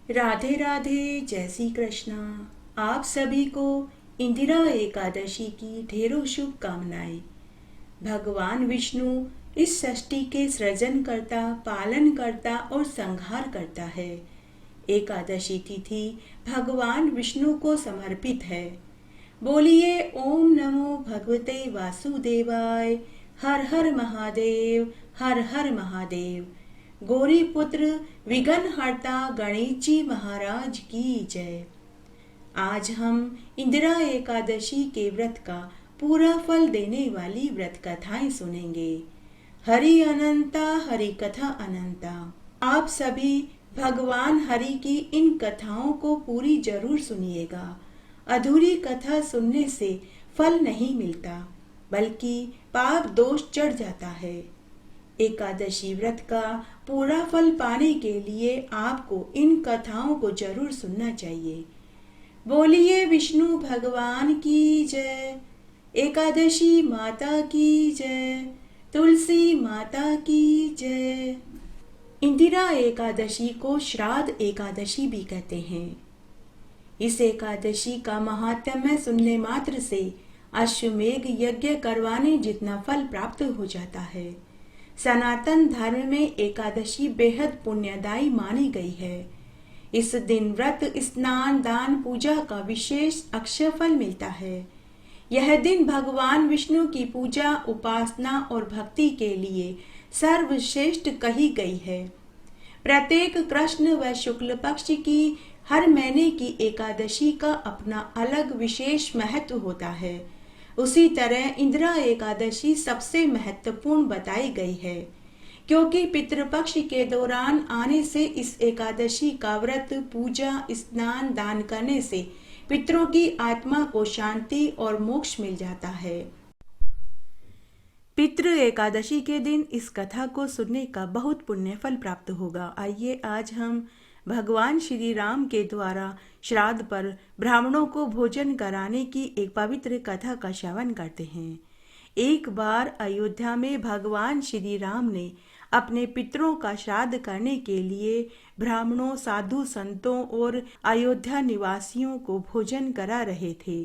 राधे राधे, जय श्री कृष्णा। आप सभी को इंदिरा एकादशी की ढेरों शुभकामनाएं। भगवान विष्णु इस षष्ठी के सृजन करता, पालन करता और संहार करता है। एकादशी तिथि भगवान विष्णु को समर्पित है। बोलिए ओम नमो भगवते वासुदेवाय। हर हर महादेव, हर हर महादेव। गौरी पुत्र विघ्न हरता गणेश जी महाराज की जय। आज हम इंदिरा एकादशी के व्रत का पूरा फल देने वाली व्रत कथाएं सुनेंगे। हरि अनंता, हरि कथा अनंता। आप सभी भगवान हरि की इन कथाओं को पूरी जरूर सुनिएगा। अधूरी कथा सुनने से फल नहीं मिलता, बल्कि पाप दोष चढ़ जाता है। एकादशी व्रत का पूरा फल पाने के लिए आपको इन कथाओं को जरूर सुनना चाहिए। बोलिए विष्णु भगवान की जय। एकादशी माता की जय। तुलसी माता की जय। इंदिरा एकादशी को श्राद्ध एकादशी भी कहते हैं। इस एकादशी का महात्म्य सुनने मात्र से अश्वमेघ यज्ञ करवाने जितना फल प्राप्त हो जाता है। सनातन धर्म में एकादशी बेहद पुण्यदायी मानी गई है। इस दिन व्रत, स्नान, दान, पूजा का विशेष अक्षय फल मिलता है। यह दिन भगवान विष्णु की पूजा, उपासना और भक्ति के लिए सर्वश्रेष्ठ कही गई है। प्रत्येक कृष्ण व शुक्ल पक्ष की हर महीने की एकादशी का अपना अलग विशेष महत्व होता है। उसी तरह इंदिरा एकादशी सबसे महत्वपूर्ण बताई गई है, क्योंकि पितृपक्ष के दौरान आने से इस एकादशी का व्रत, पूजा, स्नान, दान करने से पितरों की आत्मा को शांति और मोक्ष मिल जाता है। पितृ एकादशी के दिन इस कथा को सुनने का बहुत पुण्य फल प्राप्त होगा। आइए आज हम भगवान श्री राम के द्वारा श्राद्ध पर ब्राह्मणों को भोजन कराने की एक पवित्र कथा का श्रवण करते हैं। एक बार अयोध्या में भगवान श्री राम ने अपने पितरों का श्राद्ध करने के लिए ब्राह्मणों, साधु संतों और अयोध्या निवासियों को भोजन करा रहे थे।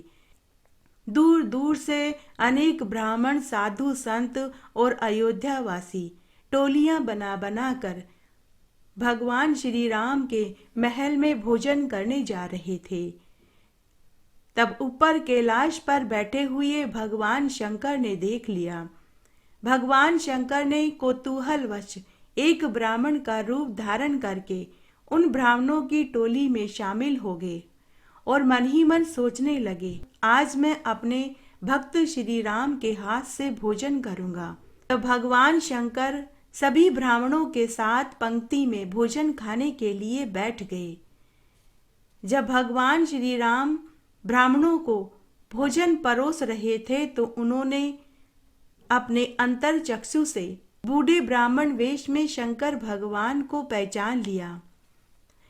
दूर दूर से अनेक ब्राह्मण, साधु संत और अयोध्यावासी टोलियां बना बनाकर भगवान श्री राम के महल में भोजन करने जा रहे थे। तब ऊपर कैलाश पर बैठे हुए भगवान शंकर ने देख लिया। भगवान शंकर ने कौतूहलवश एक ब्राह्मण का रूप धारण करके उन ब्राह्मणों की टोली में शामिल हो गए और मन ही मन सोचने लगे, आज मैं अपने भक्त श्री राम के हाथ से भोजन करूंगा। तो भगवान शंकर सभी ब्राह्मणों के साथ पंक्ति में भोजन खाने के लिए बैठ गए। जब भगवान श्री राम ब्राह्मणों को भोजन परोस रहे थे तो उन्होंने अपने अंतर चक्षु से बूढ़े ब्राह्मण वेश में शंकर भगवान को पहचान लिया।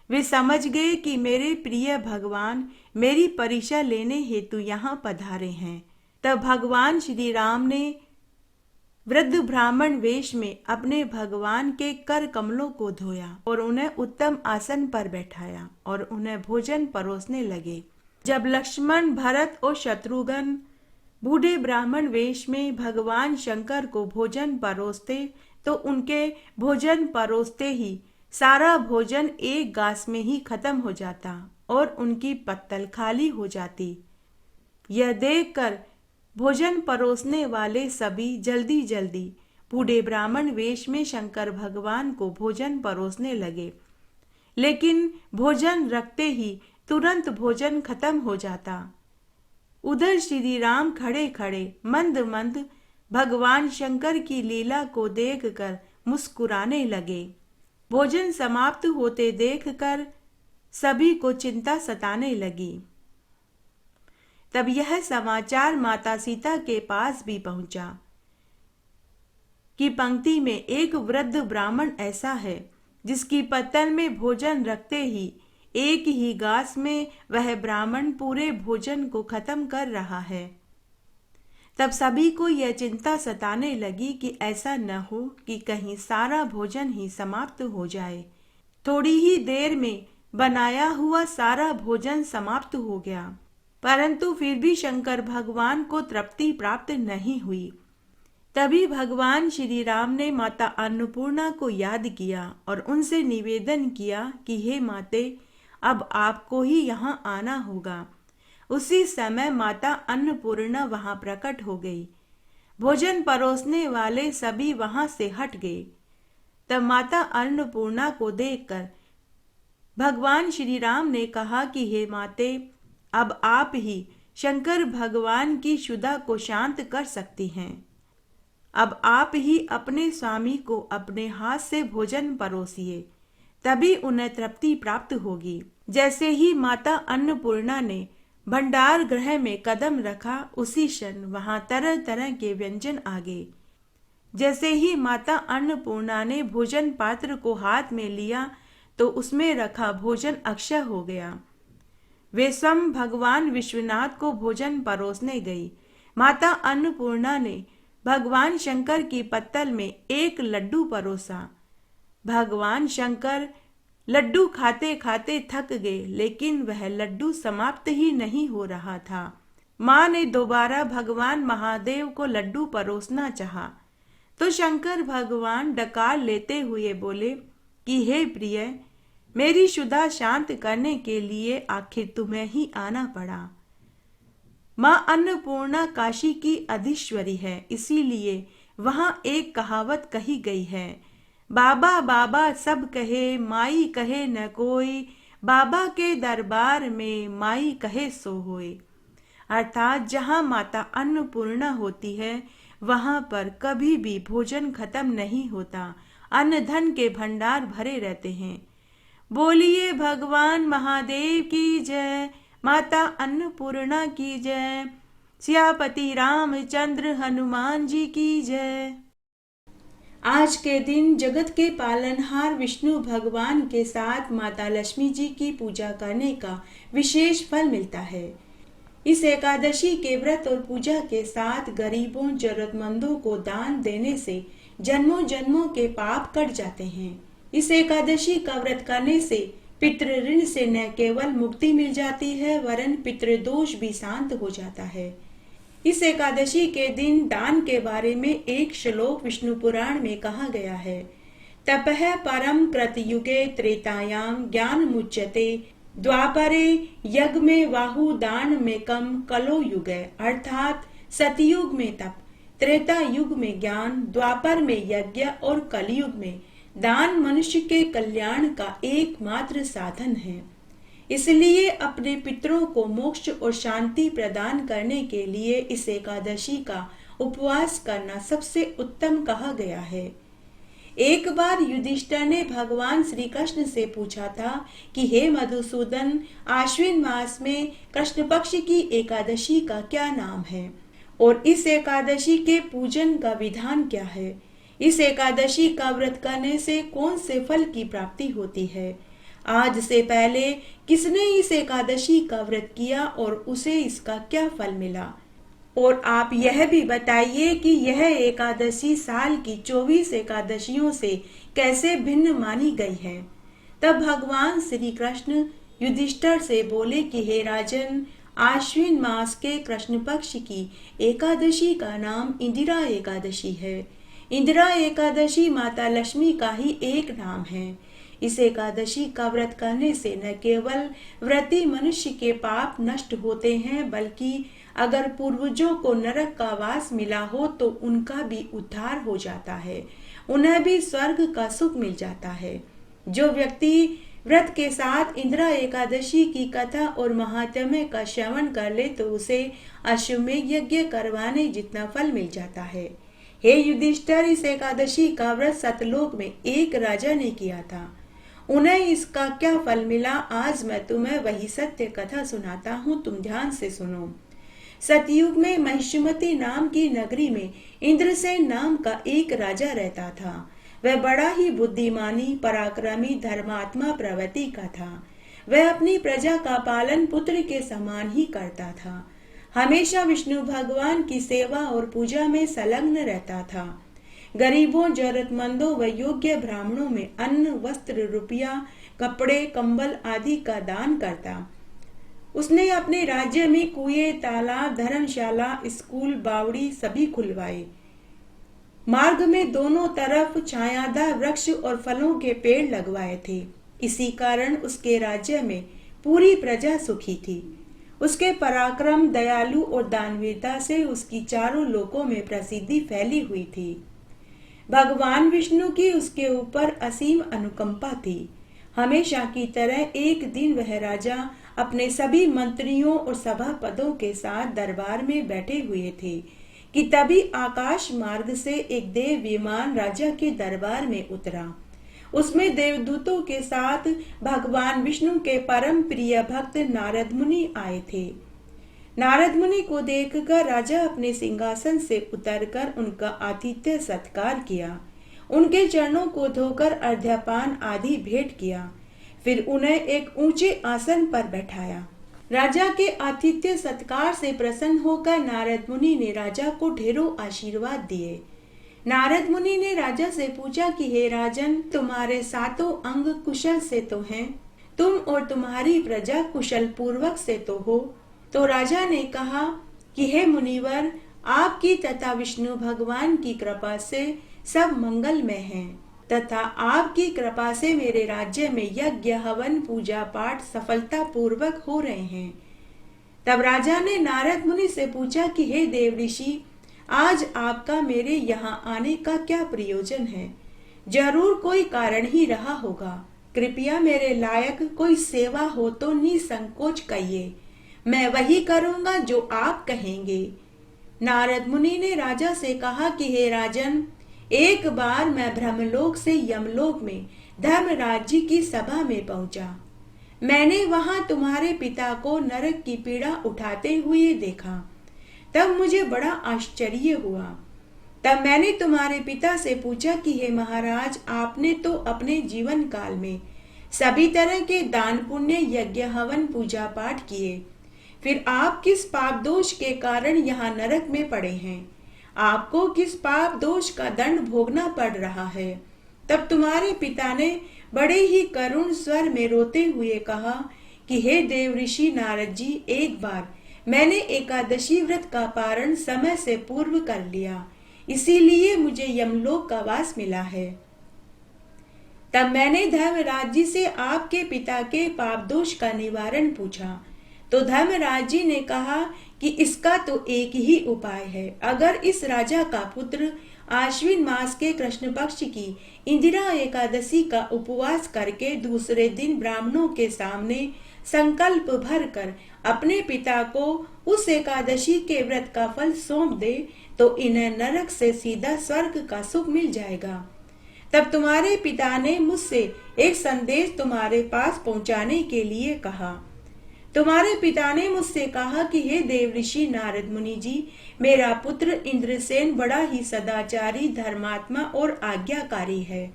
वे समझ गए कि मेरे प्रिय भगवान मेरी परीक्षा लेने हेतु यहाँ पधारे हैं। तब भगवान श्री राम ने वृद्ध ब्राह्मण वेश में अपने भगवान के कर कमलों को धोया और उन्हें उत्तम आसन पर बैठाया और उन्हें भोजन परोसने लगे। जब लक्ष्मण, भरत और शत्रुघ्न बूढ़े ब्राह्मण वेश में भगवान शंकर को भोजन परोसते तो उनके भोजन परोसते ही सारा भोजन एक गास में ही खत्म हो जाता और उनकी पत्तल खाली हो जाती। यह देखकर भोजन परोसने वाले सभी जल्दी जल्दी बूढ़े ब्राह्मण वेश में शंकर भगवान को भोजन परोसने लगे, लेकिन भोजन रखते ही तुरंत भोजन खत्म हो जाता। उधर श्री राम खड़े खड़े मंद मंद भगवान शंकर की लीला को देखकर मुस्कुराने लगे। भोजन समाप्त होते देखकर सभी को चिंता सताने लगी। तब यह समाचार माता सीता के पास भी पहुंचा कि पंक्ति में एक वृद्ध ब्राह्मण ऐसा है जिसकी पत्तल में भोजन रखते ही एक ही गास में वह ब्राह्मण पूरे भोजन को खत्म कर रहा है। तब सभी को यह चिंता सताने लगी कि ऐसा न हो कि कहीं सारा भोजन ही समाप्त हो जाए। थोड़ी ही देर में बनाया हुआ सारा भोजन समाप्त हो गया, परंतु फिर भी शंकर भगवान को तृप्ति प्राप्त नहीं हुई। तभी भगवान श्री राम ने माता अन्नपूर्णा को याद किया और उनसे निवेदन किया कि हे माते, अब आपको ही यहाँ आना होगा। उसी समय माता अन्नपूर्णा वहां प्रकट हो गई। भोजन परोसने वाले सभी वहां से हट गए। तब माता अन्नपूर्णा को देखकर भगवान श्री राम ने कहा कि हे माते, अब आप ही शंकर भगवान की क्षुधा को शांत कर सकती हैं। अब आप ही अपने स्वामी को अपने हाथ से भोजन परोसिए, तभी उन्हें तृप्ति प्राप्त होगी। जैसे ही माता अन्नपूर्णा ने भंडार गृह में कदम रखा, उसी क्षण वहां तरह तरह के व्यंजन आ गए। जैसे ही माता अन्नपूर्णा ने भोजन पात्र को हाथ में लिया तो उसमें रखा भोजन अक्षय हो गया। वे स्वयं भगवान विश्वनाथ को भोजन परोसने गई। माता अन्नपूर्णा ने भगवान शंकर की पत्तल में एक लड्डू परोसा। भगवान शंकर लड्डू खाते खाते थक गए, लेकिन वह लड्डू समाप्त ही नहीं हो रहा था। माँ ने दोबारा भगवान महादेव को लड्डू परोसना चाहा, तो शंकर भगवान डकार लेते हुए बोले कि हे प्रिय, मेरी क्षुधा शांत करने के लिए आखिर तुम्हें ही आना पड़ा। माँ अन्नपूर्णा काशी की अधीश्वरी है, इसीलिए वहां एक कहावत कही गई है, बाबा बाबा सब कहे, माई कहे न कोई, बाबा के दरबार में माई कहे सो होए। अर्थात जहाँ माता अन्नपूर्णा होती है, वहां पर कभी भी भोजन खत्म नहीं होता, अन्न धन के भंडार भरे रहते हैं। बोलिए भगवान महादेव की जय, माता अन्नपूर्णा की जय, सियापति रामचंद्र हनुमान जी की जय। आज के दिन जगत के पालनहार विष्णु भगवान के साथ माता लक्ष्मी जी की पूजा करने का विशेष फल मिलता है। इस एकादशी के व्रत और पूजा के साथ गरीबों जरूरतमंदों को दान देने से जन्मों जन्मों के पाप कट जाते हैं। इस एकादशी का व्रत करने से पितृ ऋण से न केवल मुक्ति मिल जाती है, वरन पितृदोष भी शांत हो जाता है। इस एकादशी के दिन दान के बारे में एक श्लोक विष्णु पुराण में कहा गया है, तपः परम कृतयुगे त्रेतायाम ज्ञान मुच्यते, द्वापरे यज्ञ में वाहु दान में कम कलो युगे। अर्थात सतयुग में तप, त्रेता युग में ज्ञान, द्वापर में यज्ञ और कलयुग में दान मनुष्य के कल्याण का एकमात्र साधन है। इसलिए अपने पितरों को मोक्ष और शांति प्रदान करने के लिए इस एकादशी का उपवास करना सबसे उत्तम कहा गया है। एक बार युधिष्ठिर ने भगवान श्री कृष्ण से पूछा था कि हे मधुसूदन, आश्विन मास में कृष्ण पक्ष की एकादशी का क्या नाम है और इस एकादशी के पूजन का विधान क्या है? इस एकादशी का व्रत करने से कौन से फल की प्राप्ति होती है? आज से पहले किसने इस एकादशी का व्रत किया और उसे इसका क्या फल मिला? और आप यह भी बताइए कि यह एकादशी साल की 24 एकादशियों से कैसे भिन्न मानी गई है। तब भगवान श्री कृष्ण युधिष्ठिर से बोले कि हे राजन, आश्विन मास के कृष्ण पक्ष की एकादशी का नाम इंदिरा एकादशी है। इंदिरा एकादशी माता लक्ष्मी का ही एक नाम है। इस एकादशी का व्रत करने से न केवल व्रती मनुष्य के पाप नष्ट होते हैं, बल्कि अगर पूर्वजों को नरक का वास मिला हो तो उनका भी उद्धार हो जाता है, उन्हें भी स्वर्ग का सुख मिल जाता है। जो व्यक्ति व्रत के साथ इंदिरा एकादशी की कथा और महात्म्य का श्रवण कर ले तो उसे अश्वमेध यज्ञ करवाने जितना फल मिल जाता है। हे युधिष्ठिर, इस एकादशी का व्रत सतलोक में एक राजा ने किया था। उन्हें इसका क्या फल मिला, आज मैं तुम्हें वही सत्य कथा सुनाता हूँ, तुम ध्यान से सुनो। सतयुग में महिष्मति नाम की नगरी में इंद्रसेन नाम का एक राजा रहता था। वह बड़ा ही बुद्धिमानी, पराक्रमी, धर्मात्मा प्रवृत्ति का था। वह अपनी प्रजा का पालन पुत्र के समान ही करता था। हमेशा विष्णु भगवान की सेवा और पूजा में संलग्न रहता था। गरीबों, जरूरतमंदों व योग्य ब्राह्मणों में अन्न, वस्त्र, रुपया, कपड़े, कंबल आदि का दान करता। उसने अपने राज्य में कुएं, तालाब, धर्मशाला, स्कूल, बावड़ी सभी खुलवाए। मार्ग में दोनों तरफ छायादार वृक्ष और फलों के पेड़ लगवाए थे। इसी कारण उसके राज्य में पूरी प्रजा सुखी थी। उसके पराक्रम, दयालु और दानवीरता से उसकी चारों लोकों में प्रसिद्धि फैली हुई थी। भगवान विष्णु की उसके ऊपर असीम अनुकंपा थी। हमेशा की तरह एक दिन वह राजा अपने सभी मंत्रियों और सभापतियों के साथ दरबार में बैठे हुए थे कि तभी आकाश मार्ग से एक देव विमान राजा के दरबार में उतरा। उसमें देवदूतों के साथ भगवान विष्णु के परम प्रिय भक्त नारद मुनि आए थे। नारद मुनि को देखकर राजा अपने सिंहासन से उतरकर उनका आतिथ्य सत्कार किया। उनके चरणों को धोकर अर्घ्यपान आदि भेंट किया। फिर उन्हें एक ऊंचे आसन पर बैठाया। राजा के आतिथ्य सत्कार से प्रसन्न होकर नारद मुनि ने राजा को ढेरों आशीर्वाद दिए। नारद मुनि ने राजा से पूछा कि हे राजन, तुम्हारे सातों अंग कुशल से तो हैं, तुम और तुम्हारी प्रजा कुशल पूर्वक से तो हो। तो राजा ने कहा कि हे मुनिवर, आपकी तथा विष्णु भगवान की कृपा से सब मंगलमय हैं तथा आपकी कृपा से मेरे राज्य में यज्ञ, हवन, पूजा पाठ सफलता पूर्वक हो रहे हैं। तब राजा ने नारद मुनि से पूछा कि हे देव ऋषि, आज आपका मेरे यहाँ आने का क्या प्रयोजन है? जरूर कोई कारण ही रहा होगा। कृपया मेरे लायक कोई सेवा हो तो निसंकोच कहिए, मैं वही करूंगा जो आप कहेंगे। नारद मुनि ने राजा से कहा कि हे राजन, एक बार मैं ब्रह्मलोक से यमलोक में धर्मराज जी की सभा में पहुंचा। मैंने वहां तुम्हारे पिता को नरक की पीड़ा उठाते हुए देखा। तब मुझे बड़ा आश्चर्य हुआ। तब मैंने तुम्हारे पिता से पूछा कि हे महाराज, आपने तो अपने जीवन काल में सभी तरह के दान, पुण्य, यज्ञ, हवन, पूजा पाठ किए, फिर आप किस पाप दोष के कारण यहाँ नरक में पड़े हैं? आपको किस पाप दोष का दंड भोगना पड़ रहा है? तब तुम्हारे पिता ने बड़े ही करुण स्वर में रोते हुए कहा कि हे देव ऋषि नारद जी, एक बार मैंने एकादशी व्रत का पारण समय से पूर्व कर लिया, इसीलिए मुझे यमलोक का वास मिला है। तब मैंने धर्मराज जी से आपके पिता के पाप दोष का निवारण पूछा, तो धर्मराज जी ने कहा कि इसका तो एक ही उपाय है। अगर इस राजा का पुत्र आश्विन मास के कृष्ण पक्ष की इंदिरा एकादशी का उपवास करके दूसरे दिन ब्राह्मणों के सामने संकल्प भर कर अपने पिता को उस एकादशी के व्रत का फल सौंप दे, तो इन्हें नरक से सीधा स्वर्ग का सुख मिल जाएगा। तब तुम्हारे पिता ने मुझसे एक संदेश तुम्हारे पास पहुंचाने के लिए कहा। तुम्हारे पिता ने मुझसे कहा कि हे देव ऋषि नारद मुनि जी, मेरा पुत्र इंद्रसेन बड़ा ही सदाचारी, धर्मात्मा और आज्ञाकारी है।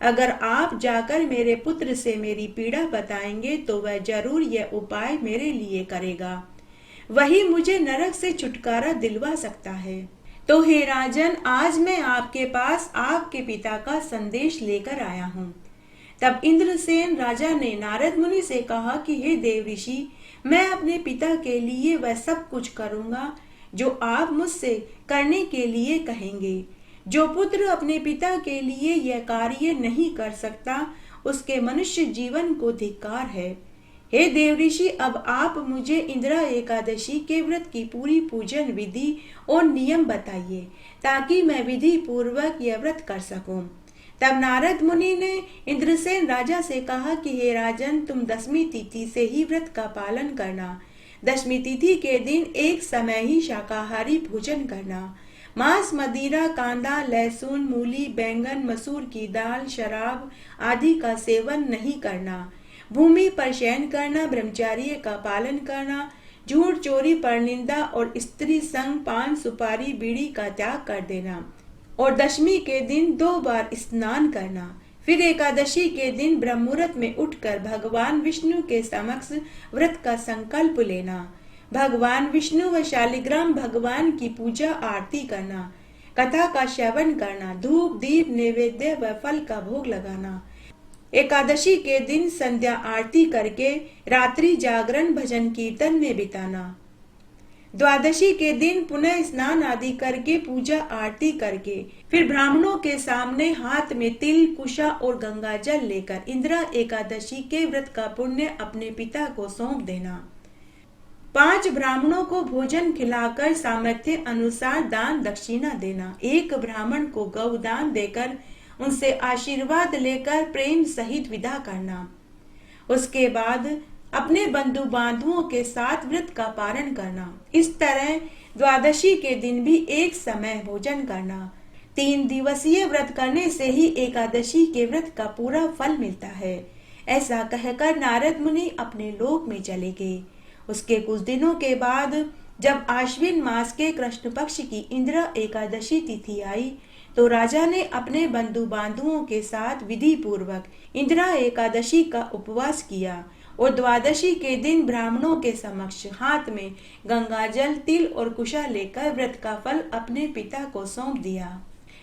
अगर आप जाकर मेरे पुत्र से मेरी पीड़ा बताएंगे तो वह जरूर यह उपाय मेरे लिए करेगा। वही मुझे नरक से छुटकारा दिलवा सकता है। तो हे राजन, आज मैं आपके पास आपके पिता का संदेश लेकर आया हूँ। तब इंद्रसेन राजा ने नारद मुनि से कहा कि हे देव ऋषि, मैं अपने पिता के लिए वह सब कुछ करूंगा जो आप मुझसे करने के लिए कहेंगे। जो पुत्र अपने पिता के लिए यह कार्य नहीं कर सकता, उसके मनुष्य जीवन को धिक्कार है। हे देव ऋषि, अब आप मुझे इंदिरा एकादशी के व्रत की पूरी पूजन विधि और नियम बताइए, ताकि मैं विधि पूर्वक यह व्रत कर सकूं। तब नारद मुनि ने इंद्रसेन राजा से कहा कि हे राजन, तुम 10वीं तिथि से ही व्रत का पालन करना। 10वीं तिथि के दिन एक समय ही शाकाहारी भोजन करना। मांस, मदिरा, कांदा, लहसुन, मूली, बैंगन, मसूर की दाल, शराब आदि का सेवन नहीं करना। भूमि पर शयन करना, ब्रह्मचर्य का पालन करना, झूठ, चोरी, परनिंदा और स्त्री संग, पान, सुपारी, बीड़ी का त्याग कर देना। और 10वीं के दिन 2 बार स्नान करना। फिर एकादशी के दिन ब्रह्म मुहूर्त में उठकर भगवान विष्णु के समक्ष व्रत का संकल्प लेना। भगवान विष्णु व शालिग्राम भगवान की पूजा आरती करना। कथा का श्रवण करना, धूप दीप नैवेद्य व फल का भोग लगाना, एकादशी के दिन संध्या आरती करके रात्रि जागरण भजन कीर्तन में बिताना, द्वादशी के दिन पुनः स्नान आदि करके पूजा आरती करके फिर ब्राह्मणों के सामने हाथ में तिल, कुशा और गंगा जल लेकर इंदिरा एकादशी के व्रत का पुण्य अपने पिता को सौंप देना। 5 ब्राह्मणों को भोजन खिलाकर सामर्थ्य अनुसार दान दक्षिणा देना। 1 ब्राह्मण को गौदान देकर उनसे आशीर्वाद लेकर प्रेम सहित विदा करना। उसके बाद अपने बंधु बांधुओं के साथ व्रत का पारण करना। इस तरह द्वादशी के दिन भी एक समय भोजन करना। 3 दिवसीय व्रत करने से ही एकादशी के व्रत का पूरा फल मिलता है। ऐसा कहकर नारद मुनि अपने लोक में चले गए। उसके कुछ दिनों के बाद जब आश्विन मास के कृष्ण पक्ष की इंदिरा एकादशी तिथि आई तो राजा ने अपने बंधु बांधुओं के साथ विधि पूर्वक इंदिरा एकादशी का उपवास किया और द्वादशी के दिन ब्राह्मणों के समक्ष हाथ में गंगाजल, तिल और कुशा लेकर व्रत का फल अपने पिता को सौंप दिया,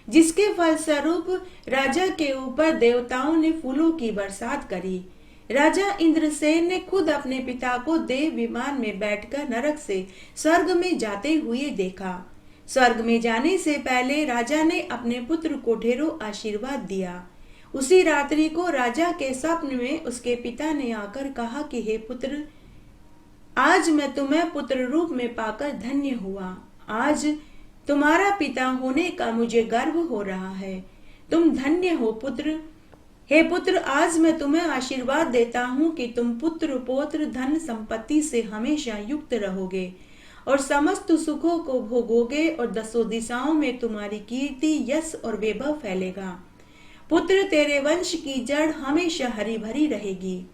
जिसके फलस्वरूप राजा के ऊपर देवताओं ने फूलों की बरसात करी। राजा इंद्रसेन ने खुद अपने पिता को देव विमान में बैठकर नरक से स्वर्ग में जाते हुए देखा। स्वर्ग में जाने से पहले राजा ने अपने पुत्र को ढेरों आशीर्वाद दिया। उसी रात्रि को राजा के स्वप्न में उसके पिता ने आकर कहा कि हे पुत्र, आज मैं तुम्हें पुत्र रूप में पाकर धन्य हुआ। आज तुम्हारा पिता होने का मुझे गर्व हो रहा है। तुम धन्य हो पुत्र। हे पुत्र, आज मैं तुम्हें आशीर्वाद देता हूँ कि तुम पुत्र पौत्र धन संपत्ति से हमेशा युक्त रहोगे और समस्त सुखों को भोगोगे और 10 दिशाओं में तुम्हारी कीर्ति, यश और वैभव फैलेगा। पुत्र, तेरे वंश की जड़ हमेशा हरी भरी रहेगी।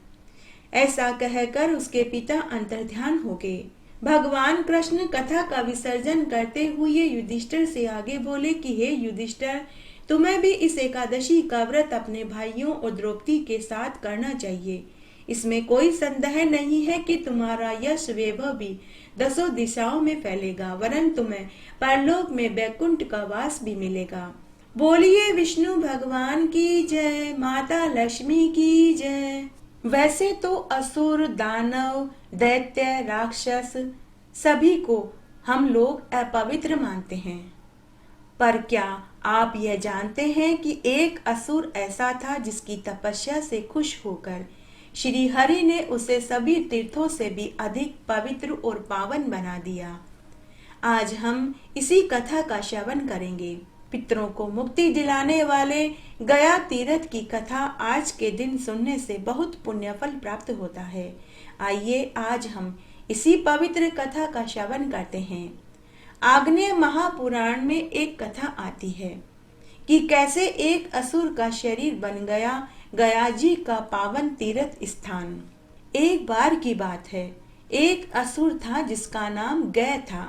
ऐसा कहकर उसके पिता अंतर्ध्यान हो गए। भगवान कृष्ण कथा का विसर्जन करते हुए युधिष्ठिर से आगे बोले कि हे युधिष्ठिर, तुम्हें भी इस एकादशी का व्रत अपने भाइयों और द्रौपदी के साथ करना चाहिए। इसमें कोई संदेह नहीं है कि तुम्हारा यश वैभव भी 10 दिशाओं में फैलेगा, वरन तुम्हें परलोक में वैकुंठ का वास भी मिलेगा। बोलिए विष्णु भगवान की जय, माता लक्ष्मी की जय। वैसे तो असुर, दानव, दैत्य, राक्षस सभी को हम लोग अपवित्र मानते हैं, पर क्या आप यह जानते हैं कि एक असुर ऐसा था जिसकी तपस्या से खुश होकर श्री हरि ने उसे सभी तीर्थों से भी अधिक पवित्र और पावन बना दिया। आज हम इसी कथा का श्रवण करेंगे। पितरों को मुक्ति दिलाने वाले गया तीर्थ की कथा आज के दिन सुनने से बहुत पुण्य फल प्राप्त होता है। आइए आज हम इसी पवित्र कथा का श्रवण करते हैं। आग्नेय महापुराण में एक कथा आती है कि कैसे एक असुर का शरीर बन गया गया जी का पावन तीर्थ स्थान। एक बार की बात है, एक असुर था जिसका नाम गय था,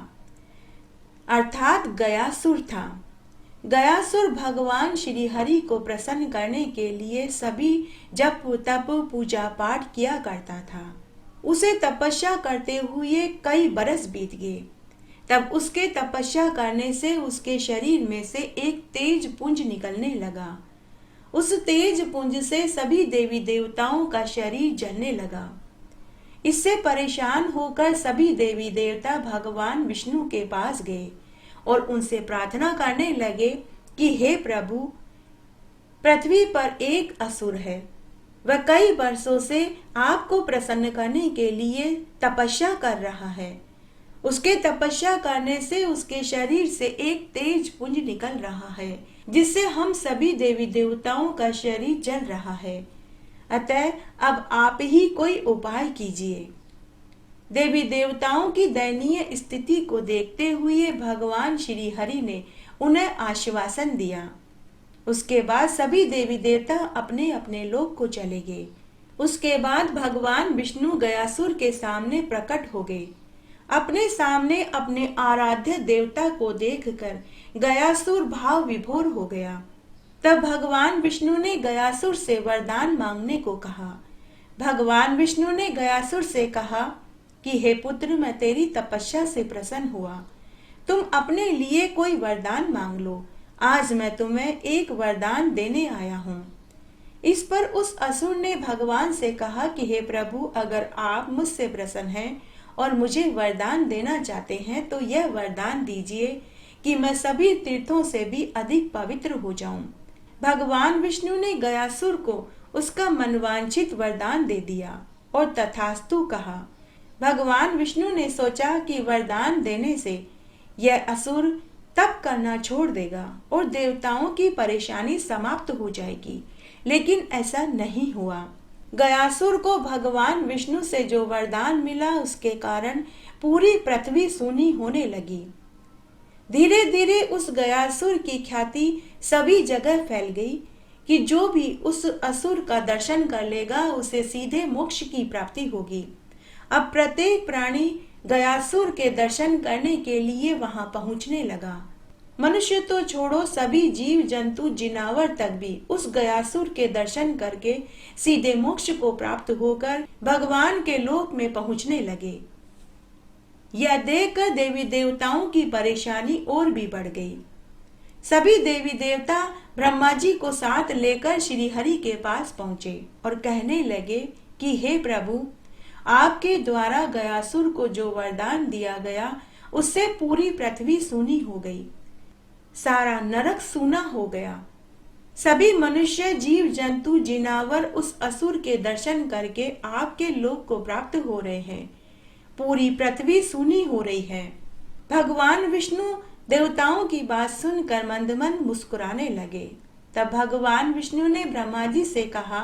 अर्थात गयासुर था। गयासुर भगवान श्री हरि को प्रसन्न करने के लिए सभी जप तप पूजा पाठ किया करता था। उसे तपस्या करते हुए कई बरस बीत गए। तब उसके तपस्या करने से उसके शरीर में से एक तेज पुंज निकलने लगा। उस तेज पुंज से सभी देवी देवताओं का शरीर जलने लगा। इससे परेशान होकर सभी देवी देवता भगवान विष्णु के पास गए और उनसे प्रार्थना करने लगे कि हे प्रभु, पृथ्वी पर एक असुर है। वह कई वर्षों से आपको प्रसन्न करने के लिए तपस्या कर रहा है। उसके तपस्या करने से उसके शरीर से एक तेज पुंज निकल रहा है, जिससे हम सभी देवी देवताओं का शरीर जल रहा है। अतः अब आप ही कोई उपाय कीजिए। देवी देवताओं की दयनीय स्थिति को देखते हुए भगवान श्री हरि ने उन्हें आश्वासन दिया। उसके बाद सभी देवी देवता अपने अपने लोक को चले गए। उसके बाद भगवान विष्णु गयासुर के सामने प्रकट हो गए। अपने सामने अपने आराध्य देवता को देखकर गयासुर भाव विभोर हो गया। तब भगवान विष्णु ने गयासुर से वरदान मांगने को कहा। भगवान विष्णु ने गयासुर से कहा कि हे पुत्र, मैं तेरी तपस्या से प्रसन्न हुआ। तुम अपने लिए कोई वरदान मांग लो, आज मैं तुम्हें एक वरदान देने आया हूँ। इस पर उस असुर ने भगवान से कहा कि हे प्रभु, अगर आप मुझसे प्रसन्न हैं और मुझे वरदान देना चाहते हैं तो यह वरदान दीजिए कि मैं सभी तीर्थों से भी अधिक पवित्र हो जाऊं। भगवान विष्णु ने गयासुर को उसका मनवांछित वरदान दे दिया और तथास्तु कहा। भगवान विष्णु ने सोचा कि वरदान देने से यह असुर तप करना छोड़ देगा और देवताओं की परेशानी समाप्त हो जाएगी, लेकिन ऐसा नहीं हुआ। गयासुर को भगवान विष्णु से जो वरदान मिला उसके कारण पूरी पृथ्वी सूनी होने लगी। धीरे धीरे उस गयासुर की ख्याति सभी जगह फैल गई कि जो भी उस असुर का दर्शन कर लेगा उसे सीधे मोक्ष की प्राप्ति होगी। अब प्रत्येक प्राणी गयासुर के दर्शन करने के लिए वहां पहुंचने लगा। मनुष्य तो छोड़ो, सभी जीव जंतु जिनावर तक भी उस गयासुर के दर्शन करके सीधे मोक्ष को प्राप्त होकर भगवान के लोक में पहुंचने लगे। यह देखकर देवी देवताओं की परेशानी और भी बढ़ गई। सभी देवी देवता ब्रह्मा जी को साथ लेकर श्री हरि के पास पहुंचे और कहने लगे कि हे प्रभु, आपके द्वारा गयासुर को जो वरदान दिया गया उससे पूरी पृथ्वी सूनी हो गई, सारा नरक सूना हो गया। सभी मनुष्य जीव जंतु जिनावर उस असुर के दर्शन करके आपके लोक को प्राप्त हो रहे हैं, पूरी पृथ्वी सूनी हो रही है। भगवान विष्णु देवताओं की बात सुनकर मंद मंद मुस्कुराने लगे। तब भगवान विष्णु ने ब्रह्मा जी से कहा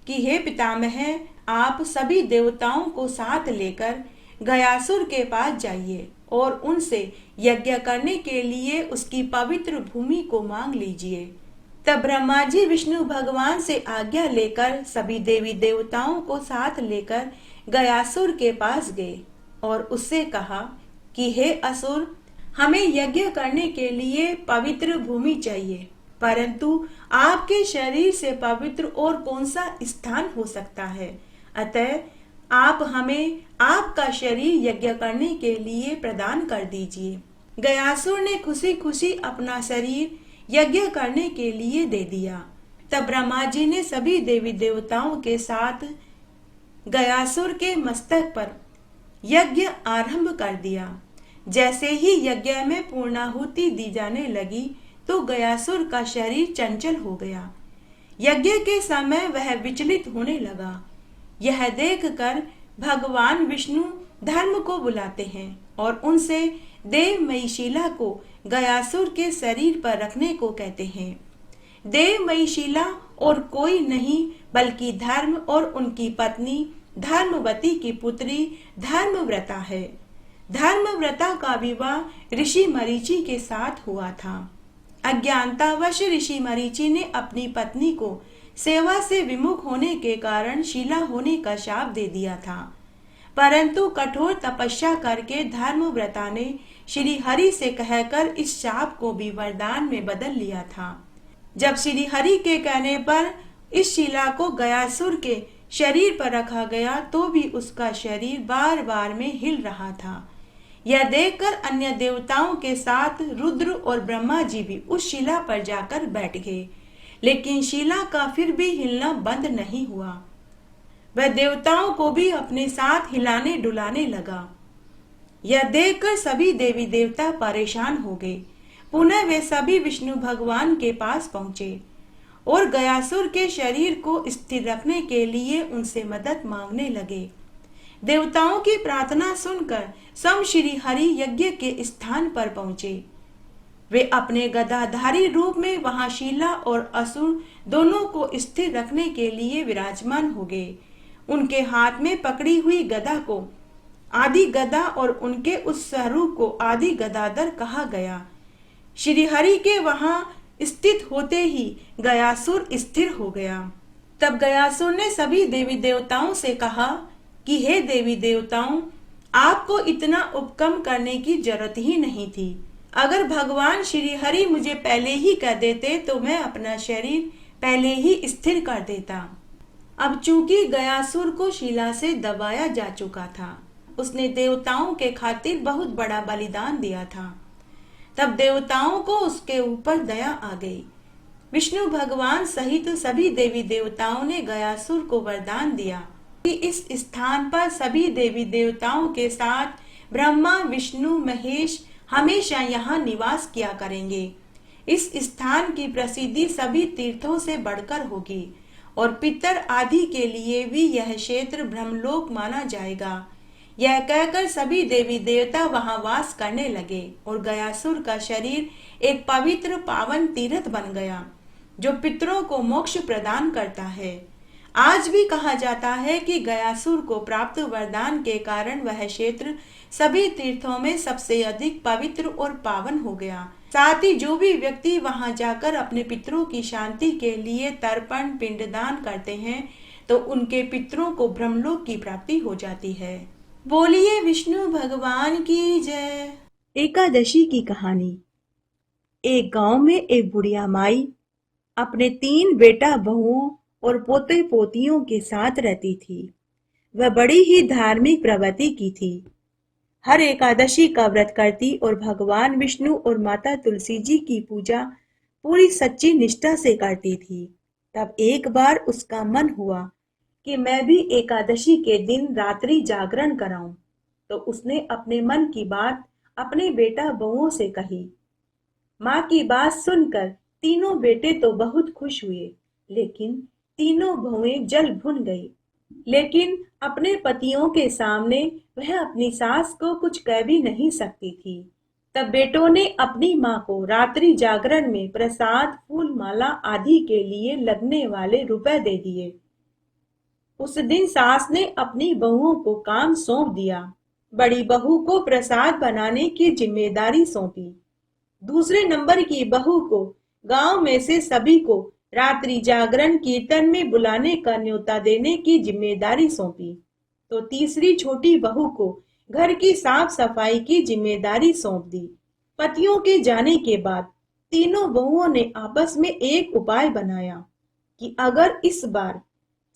कि हे पितामह, आप सभी देवताओं को साथ लेकर गयासुर के पास जाइए और उनसे यज्ञ करने के लिए उसकी पवित्र भूमि को मांग लीजिए। तब ब्रह्मा जी विष्णु भगवान से आज्ञा लेकर सभी देवी देवताओं को साथ लेकर गयासुर के पास गए और उससे कहा कि हे असुर, हमें यज्ञ करने के लिए पवित्र भूमि चाहिए, परंतु आपके शरीर से पवित्र और कौन सा स्थान हो सकता है। अतः आप हमें आपका शरीर यज्ञ करने के लिए प्रदान कर दीजिए। गयासुर ने खुशी खुशी अपना शरीर यज्ञ करने के लिए दे दिया। तब ब्रह्मा जी ने सभी देवी देवताओं के साथ गयासुर के मस्तक पर यज्ञ आरंभ कर दिया। जैसे ही यज्ञ में पूर्णाहुति दी जाने लगी तो गयासुर का शरीर चंचल हो गया। यज्ञ के समय वह विचलित होने लगा। यह देखकर भगवान विष्णु धर्म को बुलाते हैं और उनसे देवमयी शीला को गयासुर के शरीर पर रखने को कहते हैं। देवमयी शीला और कोई नहीं बल्कि धर्म और उनकी पत्नी धर्मवती की पुत्री धर्मव्रता है। धर्मव्रता का विवाह ऋषि मरीचि के साथ हुआ था। अज्ञानतावश ऋषि मरीचि ने अपनी पत्नी को सेवा से विमुख होने के कारण शीला होने का शाप दे दिया था, परंतु कठोर तपस्या करके धर्मव्रता ने श्री हरि से कहकर इस शाप को भी वरदान में बदल लिया था। जब श्री हरि के कहने पर इस शिला को गयासुर के शरीर पर रखा गया तो भी उसका शरीर बार बार में हिल रहा था। यह देखकर अन्य देवताओं के साथ रुद्र और ब्रह्मा जी भी उस शिला पर जाकर बैठ गए, लेकिन शिला का फिर भी हिलना बंद नहीं हुआ। वह देवताओं को भी अपने साथ हिलाने डुलाने लगा। यह देखकर सभी देवी देवता परेशान हो गए। पुनः वे सभी विष्णु भगवान के पास पहुंचे और गयासुर के शरीर को स्थिर रखने के लिए उनसे मदद मांगने लगे। देवताओं की प्रार्थना सुनकर स्वयं श्री हरि यज्ञ के स्थान पर पहुंचे। वे अपने गदाधारी रूप में वहां शीला और असुर दोनों को स्थिर रखने के लिए विराजमान हो गए। उनके हाथ में पकड़ी हुई गदा को आदि गदा और उनके उस स्वरूप को आदि गदाधर कहा गया। श्री हरि के वहां स्थित होते ही गयासुर स्थिर हो गया। तब गयासुर ने सभी देवी देवताओं से कहा कि हे देवी देवताओं, आपको इतना उपक्रम करने की जरूरत ही नहीं थी। अगर भगवान श्री हरि मुझे पहले ही कह देते तो मैं अपना शरीर पहले ही स्थिर कर देता। अब चूंकि गयासुर को शिला से दबाया जा चुका था, उसने देवताओं के खातिर बहुत बड़ा बलिदान दिया था। तब देवताओं को उसके ऊपर दया आ गई। विष्णु भगवान सहित सभी देवी देवताओं ने गयासुर को वरदान दिया कि इस स्थान पर सभी देवी देवताओं के साथ ब्रह्मा विष्णु महेश हमेशा यहाँ निवास किया करेंगे। इस स्थान की प्रसिद्धि सभी तीर्थों से बढ़कर होगी और पितर आदि के लिए भी यह क्षेत्र ब्रह्मलोक माना जाएगा। यह कहकर सभी देवी देवता वहां वास करने लगे और गयासुर का शरीर एक पवित्र पावन तीर्थ बन गया जो पितरों को मोक्ष प्रदान करता है। आज भी कहा जाता है कि गयासुर को प्राप्त वरदान के कारण वह क्षेत्र सभी तीर्थों में सबसे अधिक पवित्र और पावन हो गया। साथ ही जो भी व्यक्ति वहां जाकर अपने पितरों की शांति के लिए तर्पण पिंडदान करते हैं तो उनके पितरों को ब्रह्मलोक की प्राप्ति हो जाती है। बोलिए विष्णु भगवान की जय। एकादशी की कहानी। एक गांव में एक बुढ़िया माई अपने 3 बेटा बहुओं और पोते पोतियों के साथ रहती थी। वह बड़ी ही धार्मिक प्रवृत्ति की थी। हर एकादशी का व्रत करती और भगवान विष्णु और माता तुलसी जी की पूजा पूरी सच्ची निष्ठा से करती थी। तब एक बार उसका मन हुआ कि मैं भी एकादशी के दिन रात्रि जागरण कराऊं। तो उसने अपने मन की बात अपने बेटा बहुओं से कही। माँ की बात सुनकर तीनों बेटे तो बहुत खुश हुए, लेकिन तीनों बहुएं जल भुन गई। लेकिन अपने पतियों के सामने वह अपनी सास को कुछ कह भी नहीं सकती थी। तब बेटों ने अपनी माँ को रात्रि जागरण में प्रसाद फूल माला आदि के लिए लगने वाले रुपए दे दिए। उस दिन सास ने अपनी बहुओं को काम सौंप दिया। बड़ी बहू को प्रसाद बनाने की जिम्मेदारी सौंपी। दूसरे नंबर की बहू को गांव में से सभी को रात्रि जागरण कीर्तन में बुलाने का न्योता देने की जिम्मेदारी सौंपी। तो तीसरी छोटी बहू को घर की साफ सफाई की जिम्मेदारी सौंप दी। पतियों के जाने के बाद तीनों बहुओं ने आपस में एक उपाय बनाया कि अगर इस बार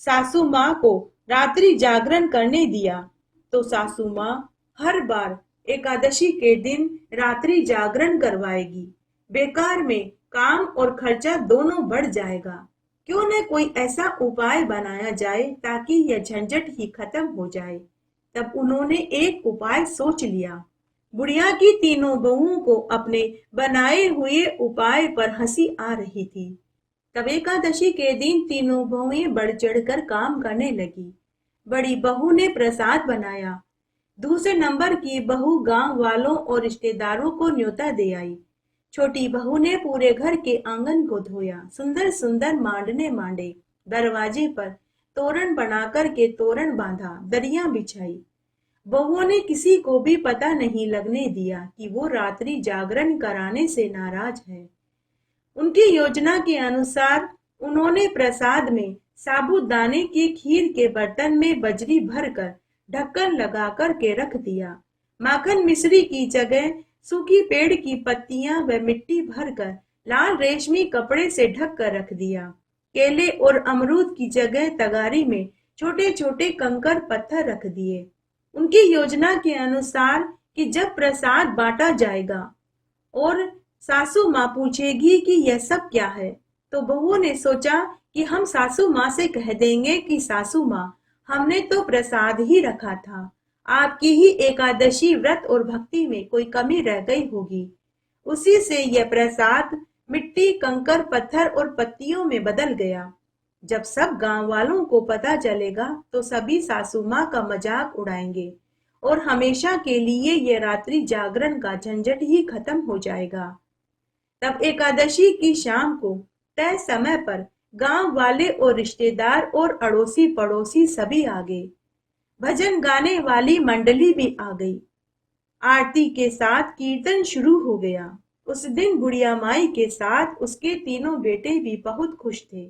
सासू माँ को रात्रि जागरण करने दिया तो सासू माँ हर बार एकादशी के दिन रात्रि जागरण करवाएगी। बेकार में काम और खर्चा दोनों बढ़ जाएगा। क्यों न कोई ऐसा उपाय बनाया जाए ताकि यह झंझट ही खत्म हो जाए। तब उन्होंने एक उपाय सोच लिया। बुढ़िया की तीनों बहुओं को अपने बनाए हुए उपाय पर हंसी आ रही थी। तब एकादशी के दिन तीनों बहुएं बढ़ चढ़कर काम करने लगी। बड़ी बहू ने प्रसाद बनाया। दूसरे नंबर की बहू गांव वालों और रिश्तेदारों को न्योता दे आई। छोटी बहू ने पूरे घर के आंगन को धोया। सुंदर सुंदर मांडने मांडे। दरवाजे पर तोरण बनाकर के तोरण बांधा। दरियां बिछाई। बहुओं ने किसी को भी पता नहीं लगने दिया कि वो रात्रि जागरण कराने से नाराज है। उनकी योजना के अनुसार उन्होंने प्रसाद में साबूदाने की खीर के बर्तन में बजरी भरकर ढक्कन लगाकर के रख दिया। माखन मिश्री की जगह सूखी पेड़ की पत्तियां व मिट्टी भरकर लाल रेशमी कपड़े से ढक कर रख दिया। केले और अमरूद की जगह तगारी में छोटे छोटे कंकर पत्थर रख दिए। उनकी योजना के अनुसार कि जब प्रसाद बांटा जाएगा और सासू माँ पूछेगी कि यह सब क्या है, तो बहुओं ने सोचा कि हम सासू माँ से कह देंगे कि सासू माँ, हमने तो प्रसाद ही रखा था, आपकी ही एकादशी व्रत और भक्ति में कोई कमी रह गई होगी। उसी से यह प्रसाद मिट्टी कंकर पत्थर और पत्तियों में बदल गया। जब सब गांव वालों को पता चलेगा तो सभी सासू माँ का मजाक उड़ाएंगे और हमेशा के लिए ये रात्रि जागरण का झंझट ही खत्म हो जाएगा। तब एकादशी की शाम को तय समय पर गांव वाले और रिश्तेदार और अड़ोसी पड़ोसी सभी आ गए। भजन गाने वाली मंडली भी आ गई। आरती के साथ कीर्तन शुरू हो गया। उस दिन बुढ़िया माई के साथ उसके तीनों बेटे भी बहुत खुश थे।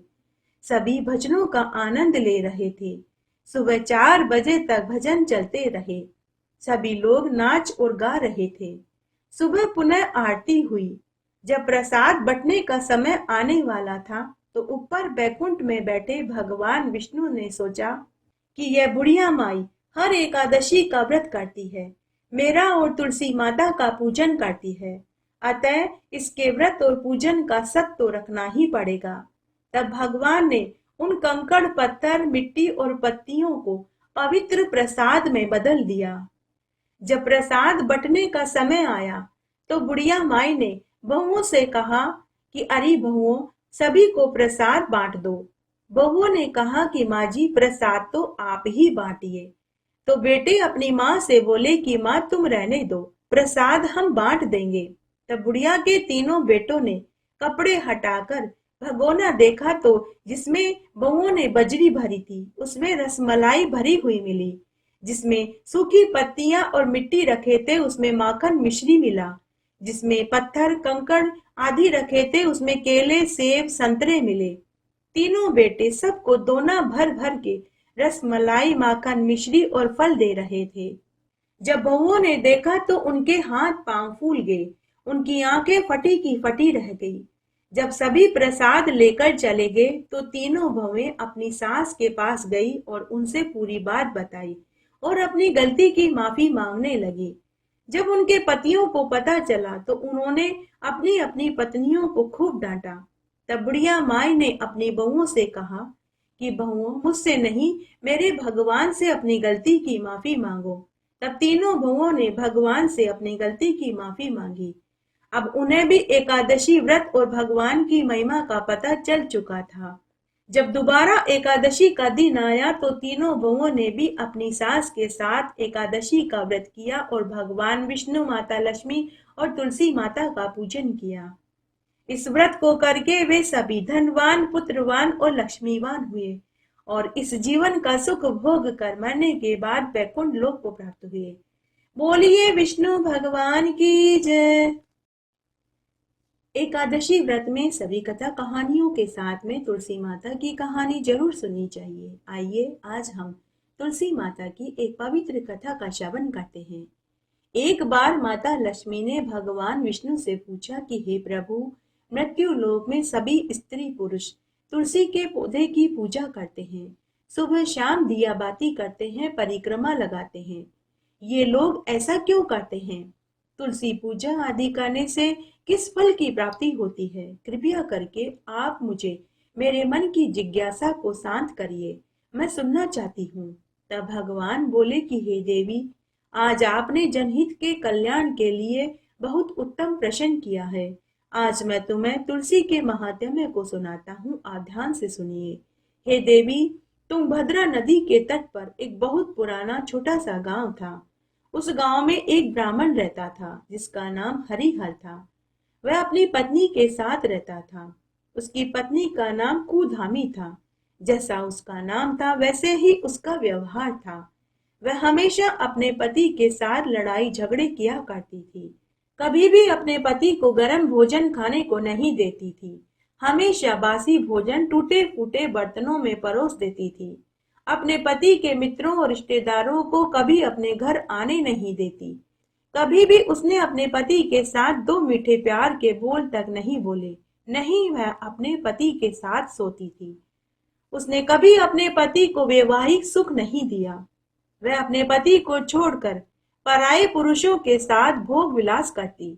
सभी भजनों का आनंद ले रहे थे। सुबह 4 बजे तक भजन चलते रहे। सभी लोग नाच और गा रहे थे। सुबह पुनः आरती हुई। जब प्रसाद बंटने का समय आने वाला था तो ऊपर बैकुंठ में बैठे भगवान विष्णु ने सोचा कि यह बुढ़िया माई हर एकादशी का व्रत करती है, मेरा और तुलसी माता का पूजन करती है, अतः इसके व्रत और पूजन का सत्य तो रखना ही पड़ेगा। तब भगवान ने उन कंकड़, पत्थर, मिट्टी और पत्तियों को पवित्र प्रसाद में बदल दिया। जब प्रसाद बंटने का समय आया तो बुढ़िया माई ने बहुओं से कहा कि अरे बहुओं, सभी को प्रसाद बांट दो। बहुओं ने कहा कि माँ जी, प्रसाद तो आप ही बांटिए। तो बेटे अपनी माँ से बोले कि माँ तुम रहने दो, प्रसाद हम बांट देंगे। तब बुढ़िया के तीनों बेटों ने कपड़े हटाकर भगोना देखा तो जिसमें बहुओं ने बजरी भरी थी उसमें रसमलाई भरी हुई मिली, जिसमें सूखी पत्तियां और मिट्टी रखे थे उसमें माखन मिश्री मिला, जिसमें पत्थर कंकड़ आदि रखे थे उसमें केले सेब संतरे मिले। तीनों बेटे सबको दोना भर भर के रसमलाई माखन मिश्री और फल दे रहे थे। जब बहुओं ने देखा तो उनके हाथ पांव फूल गए, उनकी आंखें फटी की फटी रह गई। जब सभी प्रसाद लेकर चले गए तो तीनों बहुएं अपनी सास के पास गई और उनसे पूरी बात बताई और अपनी गलती की माफी मांगने लगी। जब उनके पतियों को पता चला तो उन्होंने अपनी अपनी पत्नियों को खूब डांटा। तब बुढ़िया माई ने अपनी बहुओं से कहा कि बहुओं, मुझसे नहीं, मेरे भगवान से अपनी गलती की माफी मांगो। तब तीनों बहुओं ने भगवान से अपनी गलती की माफी मांगी। अब उन्हें भी एकादशी व्रत और भगवान की महिमा का पता चल चुका था। जब दोबारा एकादशी का दिन आया तो तीनों बहुओं ने भी अपनी सास के साथ एकादशी का व्रत किया और भगवान विष्णु, माता लक्ष्मी और तुलसी माता का पूजन किया। इस व्रत को करके वे सभी धनवान, पुत्रवान और लक्ष्मीवान हुए और इस जीवन का सुख भोग कर मरने के बाद वैकुंठ लोक को प्राप्त हुए। बोलिए विष्णु भगवान की जय। एकादशी व्रत में सभी कथा कहानियों के साथ में तुलसी माता की कहानी जरूर सुननी चाहिए। आइए आज हम तुलसी माता की एक पवित्र कथा का श्रवण करते हैं। एक बार माता लक्ष्मी ने भगवान विष्णु से पूछा कि हे प्रभु, मृत्यु लोक में सभी स्त्री पुरुष तुलसी के पौधे की पूजा करते हैं, सुबह शाम दिया बाती करते हैं, परिक्रमा लगाते हैं। ये लोग ऐसा क्यों करते हैं? तुलसी पूजा आदि करने से किस फल की प्राप्ति होती है? कृपया करके आप मुझे मेरे मन की जिज्ञासा को शांत करिए, मैं सुनना चाहती हूँ। तब भगवान बोले कि हे देवी, आज आपने जनहित के कल्याण के लिए बहुत उत्तम प्रश्न किया है। आज मैं तुम्हें तुलसी के महात्म्य को सुनाता हूँ, आप ध्यान से सुनिए। हे देवी, तुंगभद्रा नदी के तट पर एक बहुत पुराना छोटा सा गांव था। उस गांव में एक ब्राह्मण रहता था जिसका नाम हरिहर था। वह अपनी पत्नी के साथ रहता था। उसकी पत्नी का नाम कुधामी था। जैसा उसका नाम था वैसे ही उसका व्यवहार था। वह हमेशा अपने पति के साथ लड़ाई झगड़े किया करती थी। कभी भी अपने पति को गर्म भोजन खाने को नहीं देती थी। हमेशा बासी भोजन टूटे फूटे बर्तनों में परोस देती थी। अपने पति के मित्रों और रिश्तेदारों को कभी अपने घर आने नहीं देती। कभी भी उसने अपने पति के साथ दो मीठे प्यार के बोल तक नहीं बोले। नहीं, वह अपने पति के साथ सोती थी। उसने कभी अपने पति को वैवाहिक सुख नहीं दिया। वह अपने पति को छोड़कर पराये पुरुषों के साथ भोग विलास करती।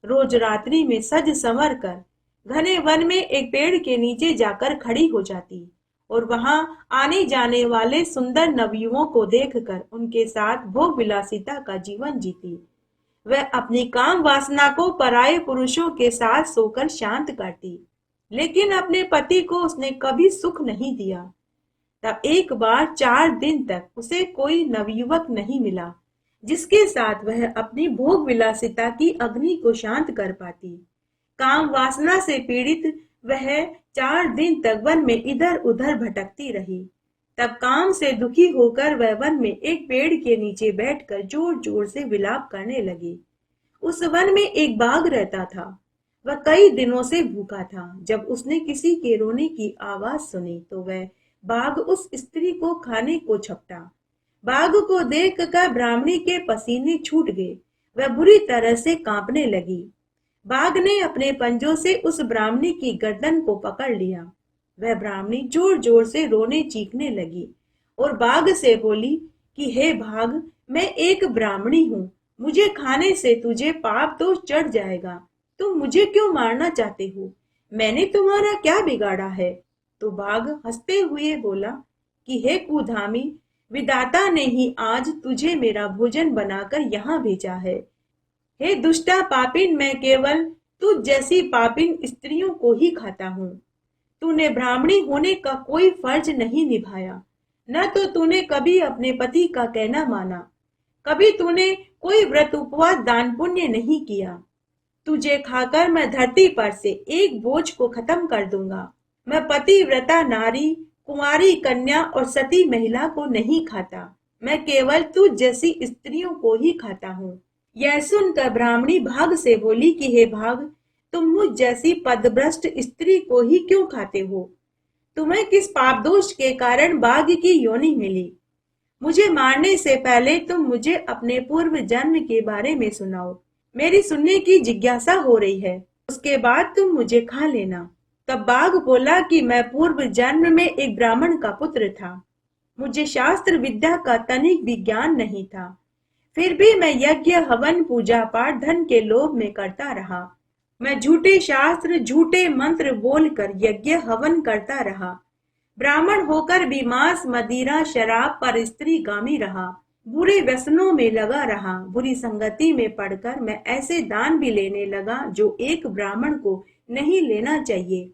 रोज रात्रि में सज संवर कर घने वन में एक पेड़ के नीचे जाकर खड़ी हो जाती और वहां आने जाने वाले सुंदर नवयुवकों को देखकर उनके साथ भोग विलासिता का जीवन जीती। वह अपनी काम वासना को पराये पुरुषों के साथ सोकर शांत करती, लेकिन अपने पति को उसने कभी सुख नहीं दिया। तब एक बार 4 दिन तक उसे कोई नवयुवक नहीं मिला जिसके साथ वह अपनी भोग विलासिता की अग्नि को शांत कर पाती। काम वासना से पीड़ित वह 4 दिन तक वन में इधर उधर भटकती रही। तब काम से दुखी होकर वह वन में एक पेड़ के नीचे बैठकर जोर जोर से विलाप करने लगी। उस वन में एक बाघ रहता था। वह कई दिनों से भूखा था। जब उसने किसी के रोने की आवाज सुनी तो वह बाघ उस स्त्री को खाने को झपटा। बाघ को देखकर ब्राह्मणी के पसीने छूट गए। वह बुरी तरह से कांपने लगी। बाघ ने अपने पंजों से उस ब्राह्मणी की गर्दन को पकड़ लिया। वह ब्राह्मणी जोर जोर से रोने चीखने लगी और बाघ से बोली कि हे भाग, मैं एक ब्राह्मणी हूँ, मुझे खाने से तुझे पाप दोष चढ़ जाएगा। तुम मुझे क्यों मारना चाहते हो? मैंने तुम्हारा क्या बिगाड़ा है? तो बाघ हंसते हुए बोला कि हे कुधामी, विधाता ने ही आज तुझे मेरा भोजन बनाकर यहाँ भेजा है। हे दुष्टा पापिन, मैं केवल तुझ जैसी पापिन स्त्रियों को ही खाता हूँ। तूने ब्राह्मणी होने का कोई फर्ज नहीं निभाया, न तो तूने कभी अपने पति का कहना माना, कभी तूने कोई व्रत उपवास दान पुण्य नहीं किया। तुझे खाकर मैं धरती पर से एक बोझ को खत्म कर दूंगा। मैं पतिव्रता नारी, कुंवारी कन्या और सती महिला को नहीं खाता, मैं केवल तुझ जैसी स्त्रियों को ही खाता हूँ। यह सुनकर ब्राह्मणी भाग से बोली कि हे भाग, तुम मुझ जैसी पदभ्रष्ट स्त्री को ही क्यों खाते हो? तुम्हें किस पाप दोष के कारण बाघ की योनि मिली? मुझे मारने से पहले तुम मुझे अपने पूर्व जन्म के बारे में सुनाओ। मेरी सुनने की जिज्ञासा हो रही है, उसके बाद तुम मुझे खा लेना। तब बाघ बोला कि मैं पूर्व जन्म में एक ब्राह्मण का पुत्र था। मुझे शास्त्र विद्या का तनिक भी ज्ञान नहीं था, फिर भी मैं यज्ञ हवन पूजा पाठ धन के लोभ में करता रहा। मैं झूठे शास्त्र झूठे मंत्र बोलकर यज्ञ हवन करता रहा। ब्राह्मण होकर भी मांस मदिरा शराब पर स्त्री गामी रहा। बुरे व्यसनों में लगा रहा। बुरी संगति में पड़कर मैं ऐसे दान भी लेने लगा जो एक ब्राह्मण को नहीं लेना चाहिए।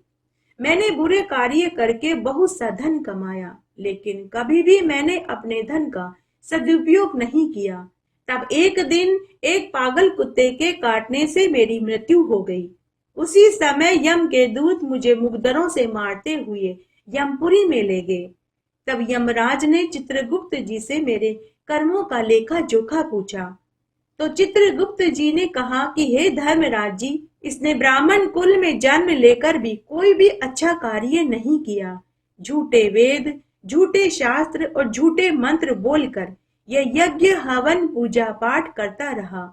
मैंने बुरे कार्य करके बहुत सा धन कमाया, लेकिन कभी भी मैंने अपने धन का सदुपयोग नहीं किया। तब एक दिन एक पागल कुत्ते के काटने से मेरी मृत्यु हो गई। उसी समय यम के दूत मुझे मुकद्दरों से मारते हुए यमपुरी में ले गए। तब यमराज ने चित्रगुप्त जी से मेरे कर्मों का लेखा जोखा पूछा। तो चित्रगुप्त जी ने कहा कि हे धर्मराज जी, इसने ब्राह्मण कुल में जन्म लेकर भी कोई भी अच्छा कार्य नहीं किया। झूठे वेद, झूठे शास्त्र और झूठे मंत्र बोलकर यह यज्ञ हवन पूजा पाठ करता रहा।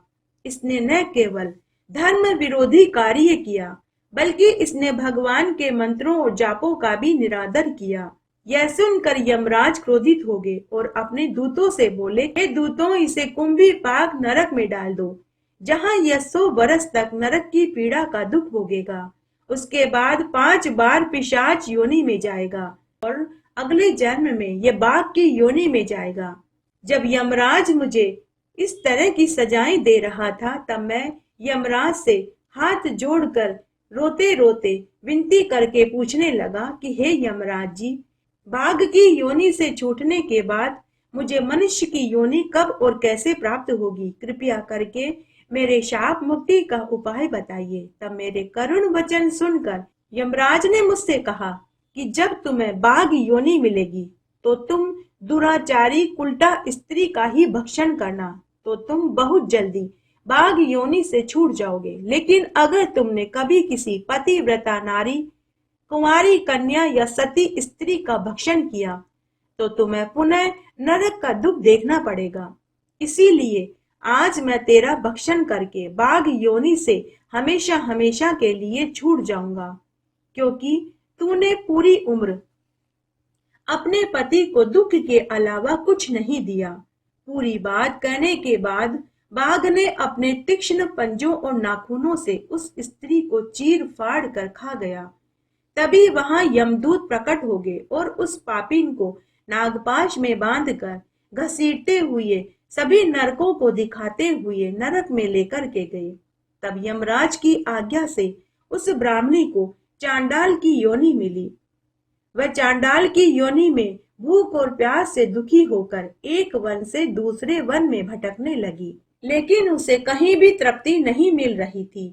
इसने न केवल धर्म विरोधी कार्य किया, बल्कि इसने भगवान के मंत्रों और जापों का भी निरादर किया। यह सुनकर यमराज क्रोधित हो गए और अपने दूतों से बोले, हे दूतों, इसे कुंभी पाक नरक में डाल दो, जहां यह 100 वर्ष तक नरक की पीड़ा का दुख भोगेगा। उसके बाद 5 बार पिशाच योनि में जाएगा और अगले जन्म में यह बाघ की योनि में जाएगा। जब यमराज मुझे इस तरह की सजाएं दे रहा था, तब मैं यमराज से हाथ जोड़कर रोते रोते विनती करके पूछने लगा कि हे यमराज जी, बाघ की योनि से छूटने के बाद मुझे मनुष्य की योनि कब और कैसे प्राप्त होगी? कृपया करके मेरे शाप मुक्ति का उपाय बताइए। तब मेरे करुण वचन सुनकर यमराज ने मुझसे कहा कि जब तुम्हें बाघ योनि मिलेगी तो तुम दुराचारी कुल्टा स्त्री का ही भक्षण करना, तो तुम बहुत जल्दी बाघ योनि से छूट जाओगे। लेकिन अगर तुमने कभी किसी पतिव्रता नारी, कुंवारी कन्या या सती स्त्री का भक्षण किया तो तुम्हें पुनः नरक का दुख देखना पड़ेगा। इसीलिए आज मैं तेरा भक्षण करके बाघ योनि से हमेशा हमेशा के लिए छूट जाऊंगा, क्योंकि तूने पूरी उम्र अपने पति को दुख के अलावा कुछ नहीं दिया। पूरी बात कहने के बाद बाघ ने अपने तीक्ष्ण पंजों और नाखूनों से उस स्त्री को चीर फाड़ कर खा गया। तभी वहां यमदूत प्रकट हो गए और उस पापिन को नागपाश में बांधकर घसीटते हुए सभी नरकों को दिखाते हुए नरक में लेकर के गए। तब यमराज की आज्ञा से उस ब्राह्मणी को चांडाल की योनि मिली। वह चांडाल की योनि में भूख और प्यास से दुखी होकर एक वन से दूसरे वन में भटकने लगी, लेकिन उसे कहीं भी तृप्ति नहीं मिल रही थी।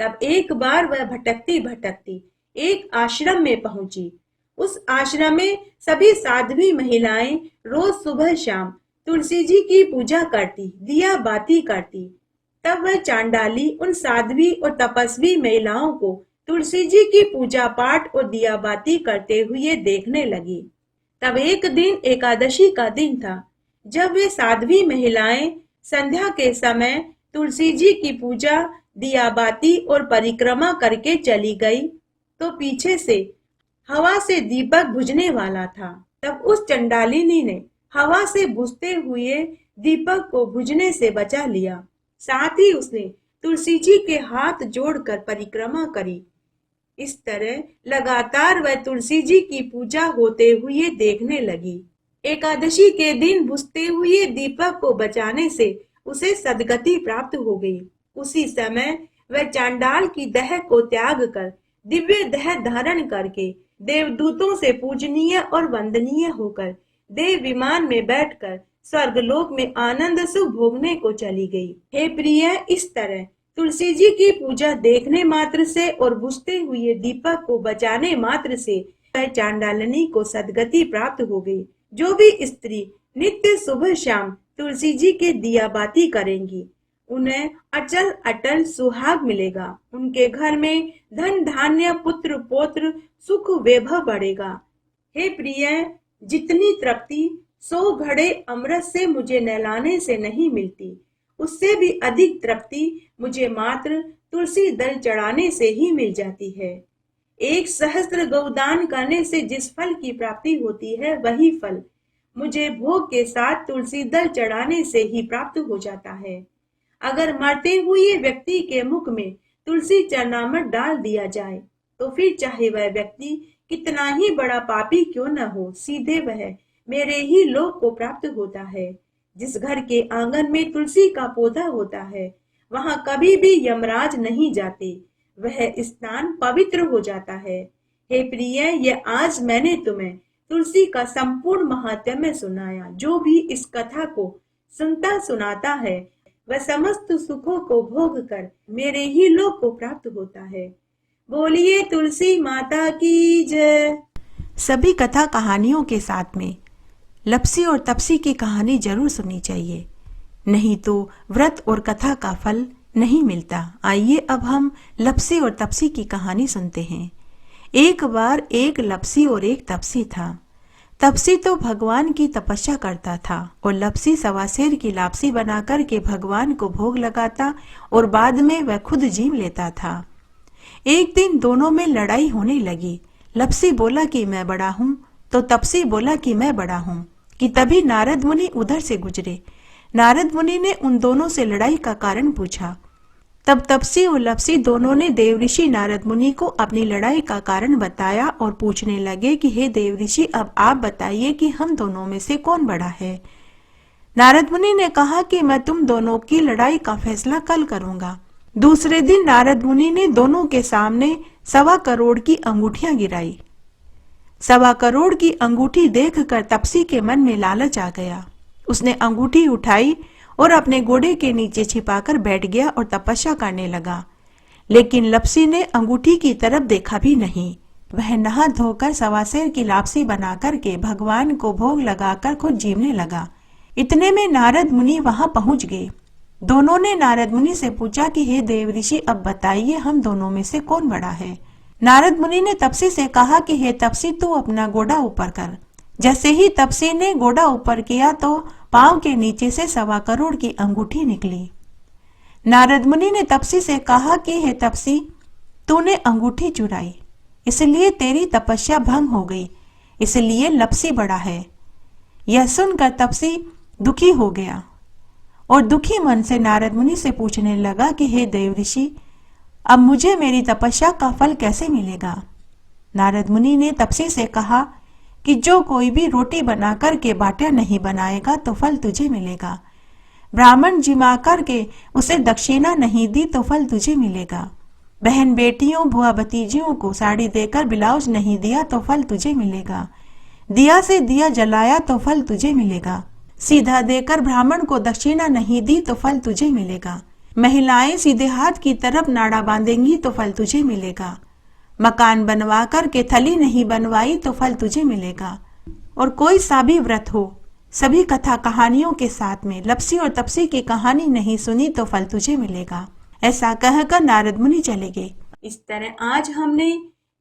तब एक बार वह भटकती भटकती एक आश्रम में पहुंची। उस आश्रम में सभी साध्वी महिलाएं रोज सुबह शाम तुलसी जी की पूजा करती, दिया बाती करती। तब वह चांडाली उन साध्वी और तपस्वी महिलाओं को तुलसी जी की पूजा पाठ और दिया बाती करते हुए देखने लगी। तब एक दिन एकादशी का दिन था। जब वे साध्वी महिलाएं संध्या के समय तुलसी जी की पूजा, दिया बाती और परिक्रमा करके चली गई, तो पीछे से हवा से दीपक बुझने वाला था। तब उस चंडालिनी ने हवा से बुझते हुए दीपक को बुझने से बचा लिया। साथ ही उसने तुलसी जी के हाथ जोड़कर परिक्रमा करी। इस तरह लगातार वह तुलसी जी की पूजा होते हुए देखने लगी। एकादशी के दिन बुझते हुए दीपक को बचाने से उसे सदगति प्राप्त हो गई। उसी समय वह चांडाल की देह को त्याग कर दिव्य देह धारण करके देवदूतों से पूजनीय और वंदनीय होकर देव विमान में बैठकर स्वर्गलोक में आनंद सुख भोगने को चली गई। हे प्रिय, इस तरह तुलसी जी की पूजा देखने मात्र से और बुझते हुए दीपक को बचाने मात्र से वह चांडालनी को सदगति प्राप्त हो गई। जो भी स्त्री नित्य सुबह शाम तुलसी जी के दिया बाती करेंगी, उन्हें अचल अटल सुहाग मिलेगा। उनके घर में धन धान्य पुत्र पौत्र सुख वैभव बढ़ेगा। हे प्रिय, जितनी तृप्ति 100 घड़े अमृत से मुझे नहलाने से नहीं मिलती, उससे भी अधिक तृप्ति मुझे मात्र तुलसी दल चढ़ाने से ही मिल जाती है। 1 सहस्त्र गौदान करने से जिस फल की प्राप्ति होती है, वही फल मुझे भोग के साथ तुलसी दल चढ़ाने से ही प्राप्त हो जाता है। अगर मरते हुए व्यक्ति के मुख में तुलसी चरणामृत डाल दिया जाए, तो फिर चाहे वह व्यक्ति कितना ही बड़ा पापी क्यों न हो, सीधे वह मेरे ही लोक को प्राप्त होता है। जिस घर के आंगन में तुलसी का पौधा होता है, वहां कभी भी यमराज नहीं जाते, वह स्थान पवित्र हो जाता है। हे प्रिय, ये आज मैंने तुम्हें तुलसी का संपूर्ण महात्म्य सुनाया। जो भी इस कथा को सुनता सुनाता है, वह समस्त सुखों को भोग कर मेरे ही लोक को प्राप्त होता है। बोलिए तुलसी माता की जय। सभी कथा कहानियों के साथ में लपसी और तपसी की कहानी जरूर सुननी चाहिए, नहीं तो व्रत और कथा का फल नहीं मिलता। आइए अब हम लपसी और तपसी की कहानी सुनते हैं। एक बार एक लपसी और एक तपसी था। तपसी तो भगवान की तपस्या करता था और लपसी सवासेर की लापसी बनाकर के भगवान को भोग लगाता और बाद में वह खुद जीव लेता था। एक दिन दोनों में लड़ाई होने लगी। लपसी बोला कि मैं बड़ा हूँ, तो तपसी बोला कि मैं बड़ा हूँ। कि तभी नारद मुनि उधर से गुजरे। नारद मुनि ने उन दोनों से लड़ाई का कारण पूछा। तब तपसी और लपसी दोनों ने देवऋषि नारद मुनि को अपनी लड़ाई का कारण बताया और पूछने लगे कि हे देवऋषि, अब आप बताइए कि हम दोनों में से कौन बड़ा है। नारद मुनि ने कहा कि मैं तुम दोनों की लड़ाई का फैसला कल करूंगा। दूसरे दिन नारद मुनि ने दोनों के सामने 1.25 करोड़ की अंगूठियां गिराई। 1.25 करोड़ की अंगूठी देखकर तपसी के मन में लालच आ गया। उसने अंगूठी उठाई और अपने घोड़े के नीचे छिपाकर बैठ गया और तपस्या करने लगा। लेकिन लपसी ने अंगूठी की तरफ देखा भी नहीं। वह नहा धोकर सवासेर की लापसी बनाकर के भगवान को भोग लगाकर खुद जीवने लगा। इतने में नारद मुनि वहां पहुंच गए। दोनों ने नारद मुनि से पूछा कि हे देवऋषि, अब बताइए हम दोनों में से कौन बड़ा है। नारद मुनि ने तपसी से कहा कि हे तपसी, तू अपना घोड़ा ऊपर कर। जैसे ही तपसी ने घोड़ा ऊपर किया तो पांव के नीचे से 1.25 करोड़ की अंगूठी निकली। नारद मुनि ने तपसी से कहा कि हे तपसी, तूने अंगूठी चुराई, इसलिए तेरी तपस्या भंग हो गई, इसलिए लपसी बड़ा है। यह सुनकर तपसी दुखी हो गया और दुखी मन से नारद मुनि से पूछने लगा कि हे देवऋषि, अब मुझे मेरी तपस्या का फल कैसे मिलेगा। नारद मुनि ने तपसी से कहा कि जो कोई भी रोटी बनाकर के बाटियां नहीं बनाएगा तो फल तुझे मिलेगा। ब्राह्मण जिमा करके उसे दक्षिणा नहीं दी तो फल तुझे मिलेगा। बहन बेटियों बुआ भतीजियों को साड़ी देकर ब्लाउज नहीं दिया तो फल तुझे मिलेगा। दिया से दिया जलाया तो फल तुझे मिलेगा। सीधा देकर ब्राह्मण को दक्षिणा नहीं दी तो फल तुझे मिलेगा। महिलाएं सीधे हाथ की तरफ नाड़ा बांधेंगी तो फल तुझे मिलेगा। मकान बनवा कर के थली नहीं बनवाई तो फल तुझे मिलेगा। और कोई सा भी व्रत हो, सभी कथा कहानियों के साथ में लपसी और तपसी की कहानी नहीं सुनी तो फल तुझे मिलेगा। ऐसा कहकर नारद मुनि चले गए। इस तरह आज हमने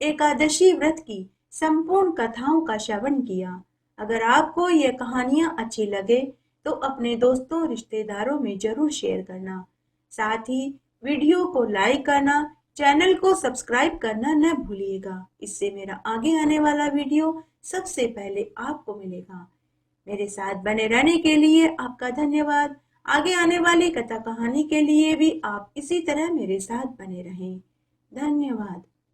एकादशी व्रत की संपूर्ण कथाओं का श्रवण किया। अगर आपको ये कहानियां अच्छी लगे तो अपने दोस्तों रिश्तेदारों में जरूर शेयर करना। साथ ही वीडियो को लाइक करना, चैनल को सब्सक्राइब करना न भूलिएगा। इससे मेरा आगे आने वाला वीडियो सबसे पहले आपको मिलेगा। मेरे साथ बने रहने के लिए आपका धन्यवाद। आगे आने वाली कथा कहानी के लिए भी आप इसी तरह मेरे साथ बने रहें। धन्यवाद।